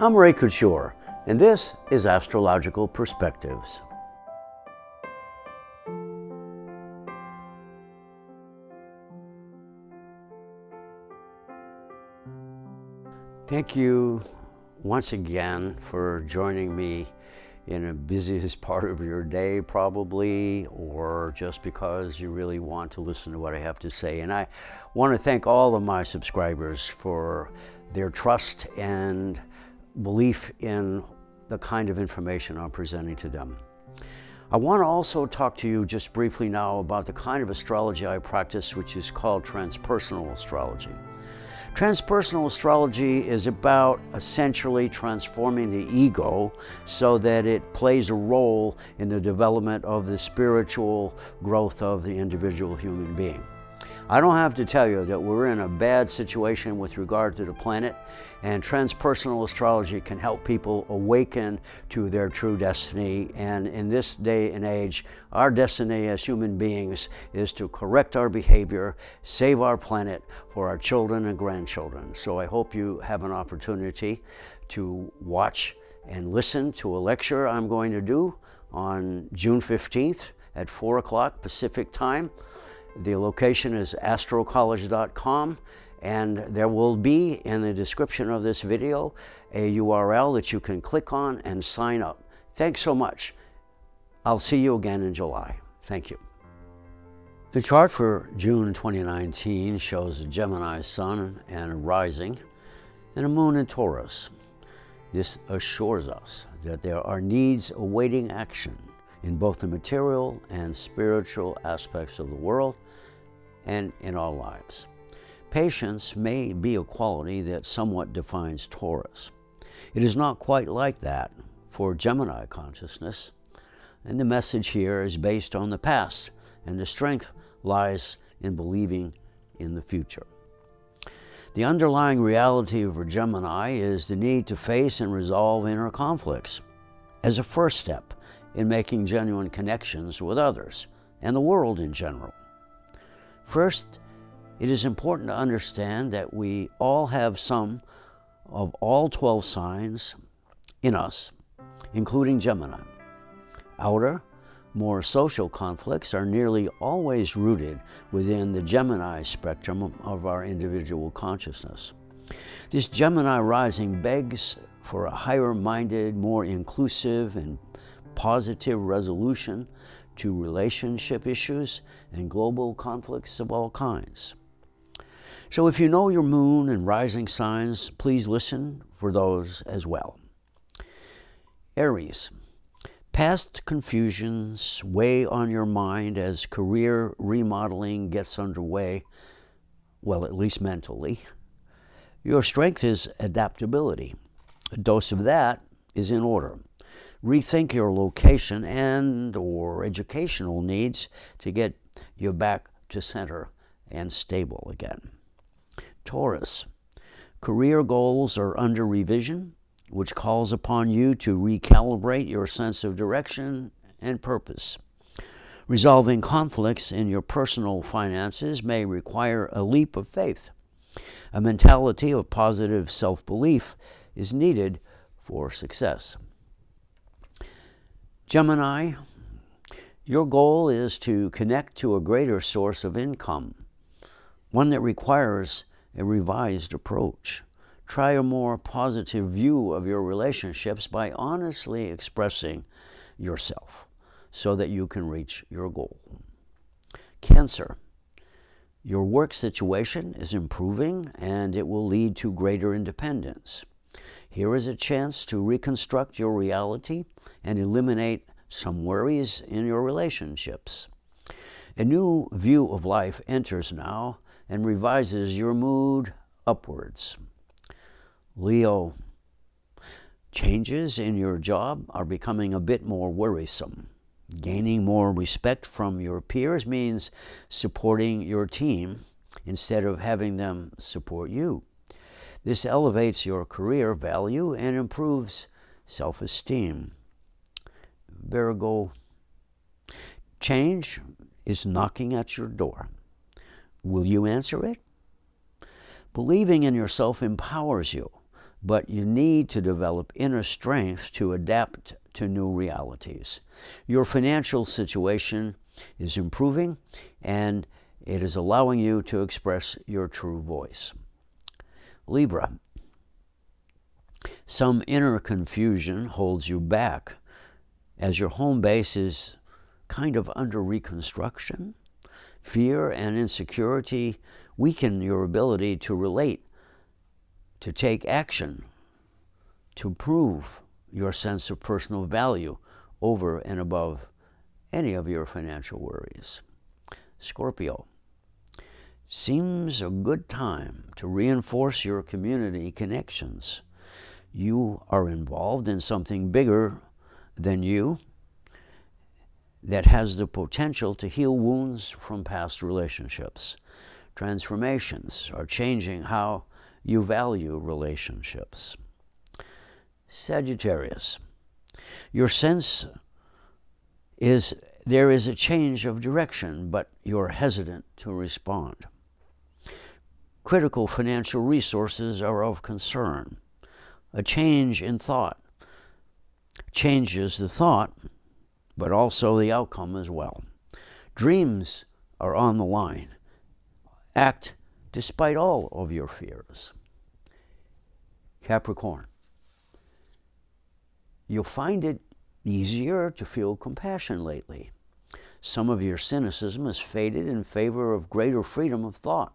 I'm Ray Couture, and this is Astrological Perspectives. Thank you once again for joining me in the busiest part of your day, probably, or just because you really want to listen to what I have to say. And I want to thank all of my subscribers for their trust and belief in the kind of information I'm presenting to them. I want to also talk to you just briefly now about the kind of astrology I practice, which is called Transpersonal Astrology. Transpersonal astrology is about essentially transforming the ego so that it plays a role in the development of the spiritual growth of the individual human being. I don't have to tell you that we're in a bad situation with regard to the planet, and transpersonal astrology can help people awaken to their true destiny. And in this day and age, our destiny as human beings is to correct our behavior, save our planet for our children and grandchildren. So I hope you have an opportunity to watch and listen to a lecture I'm going to do on June 15th at 4 o'clock Pacific time. The location is astrocollege.com, and there will be in the description of this video a URL that you can click on and sign up. Thanks so much. I'll see you again in July. Thank you. The chart for June 2019 shows a Gemini sun and a rising and a moon in Taurus. This assures us that there are needs awaiting action in both the material and spiritual aspects of the world and in our lives. Patience may be a quality that somewhat defines Taurus. It is not quite like that for Gemini consciousness, and the message here is based on the past, and the strength lies in believing in the future. The underlying reality for Gemini is the need to face and resolve inner conflicts as a first step in making genuine connections with others and the world in general. First, it is important to understand that we all have some of all 12 signs in us, including Gemini. Outer, more social conflicts are nearly always rooted within the Gemini spectrum of our individual consciousness. This Gemini rising begs for a higher-minded, more inclusive and positive resolution to relationship issues and global conflicts of all kinds. So if you know your moon and rising signs, please listen for those as well. Aries, past confusions weigh on your mind as career remodeling gets underway, well, at least mentally. Your strength is adaptability. A dose of that is in order. Rethink your location and or educational needs to get you back to center and stable again. Taurus, career goals are under revision, which calls upon you to recalibrate your sense of direction and purpose. Resolving conflicts in your personal finances may require a leap of faith. A mentality of positive self-belief is needed for success. Gemini, your goal is to connect to a greater source of income, one that requires a revised approach. Try a more positive view of your relationships by honestly expressing yourself so that you can reach your goal. Cancer, your work situation is improving and it will lead to greater independence. Here is a chance to reconstruct your reality and eliminate some worries in your relationships. A new view of life enters now and revises your mood upwards. Leo, changes in your job are becoming a bit more worrisome. Gaining more respect from your peers means supporting your team instead of having them support you. This elevates your career value and improves self-esteem. Virgo, change is knocking at your door. Will you answer it? Believing in yourself empowers you. but you need to develop inner strength to adapt to new realities. Your financial situation is improving, and it is allowing you to express your true voice. Libra. Some inner confusion holds you back as your home base is kind of under reconstruction. Fear and insecurity weaken your ability to relate, to take action, to prove your sense of personal value over and above any of your financial worries. Scorpio. Seems a good time to reinforce your community connections. You are involved in something bigger than you that has the potential to heal wounds from past relationships. Transformations are changing how you value relationships. Sagittarius. Your sense is there is a change of direction, but you're hesitant to respond. Critical financial resources are of concern. A change in thought changes the thought, but also the outcome as well. Dreams are on the line. Act despite all of your fears. Capricorn. You'll find it easier to feel compassion lately. Some of your cynicism has faded in favor of greater freedom of thought.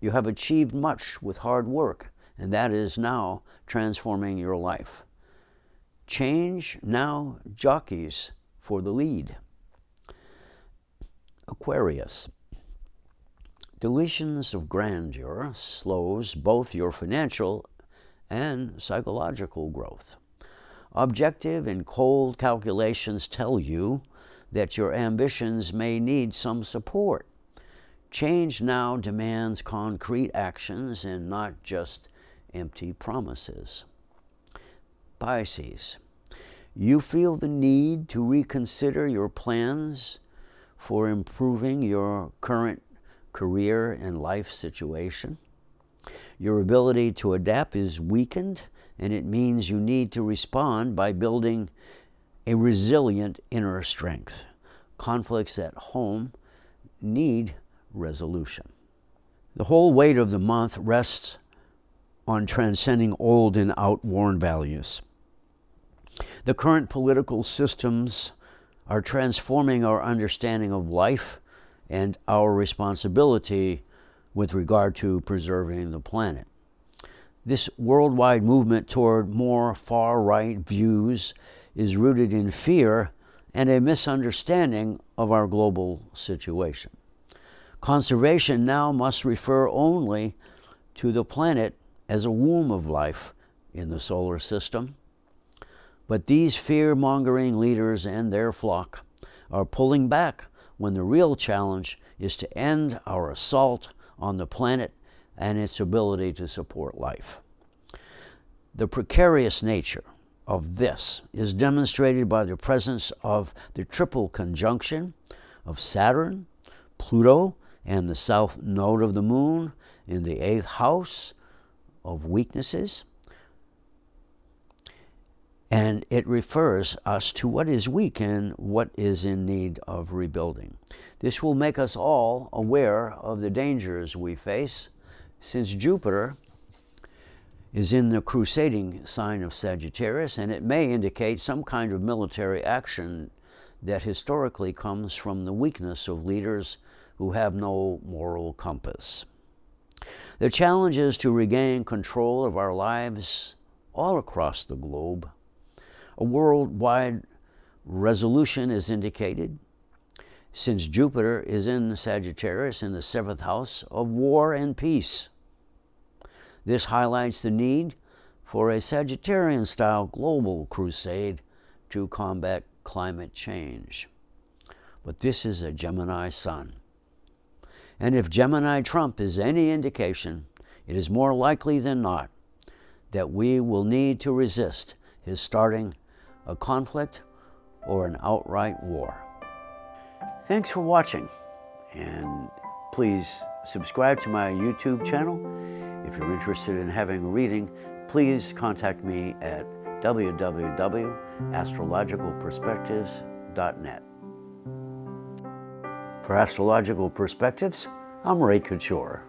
You have achieved much with hard work, and that is now transforming your life. Change now jockeys for the lead. Aquarius. Deletions of grandeur slows both your financial and psychological growth. Objective and cold calculations tell you that your ambitions may need some support. Change now demands concrete actions and not just empty promises. Pisces. You feel the need to reconsider your plans for improving your current career and life situation. Your ability to adapt is weakened, and it means you need to respond by building a resilient inner strength. Conflicts at home need resolution. The whole weight of the month rests on transcending old and outworn values. The current political systems are transforming our understanding of life and our responsibility with regard to preserving the planet. This worldwide movement toward more far-right views is rooted in fear and a misunderstanding of our global situation. Conservation now must refer only to the planet as a womb of life in the solar system. But these fear-mongering leaders and their flock are pulling back when the real challenge is to end our assault on the planet and its ability to support life. The precarious nature of this is demonstrated by the presence of the triple conjunction of Saturn, Pluto, and the south node of the moon in the 8th house of weaknesses. And it refers us to what is weak and what is in need of rebuilding. This will make us all aware of the dangers we face, since Jupiter is in the crusading sign of Sagittarius, and it may indicate some kind of military action that historically comes from the weakness of leaders who have no moral compass. The challenge is to regain control of our lives all across the globe. A worldwide resolution is indicated, since Jupiter is in Sagittarius in the 7th house of war and peace. This highlights the need for a Sagittarian-style global crusade to combat climate change. But this is a Gemini sun. And if Gemini Trump is any indication, it is more likely than not that we will need to resist his starting a conflict or an outright war. Thanks for watching, and please subscribe to my YouTube channel. If you're interested in having a reading, please contact me at www.astrologicalperspectives.net. For Astrological Perspectives, I'm Ray Couture.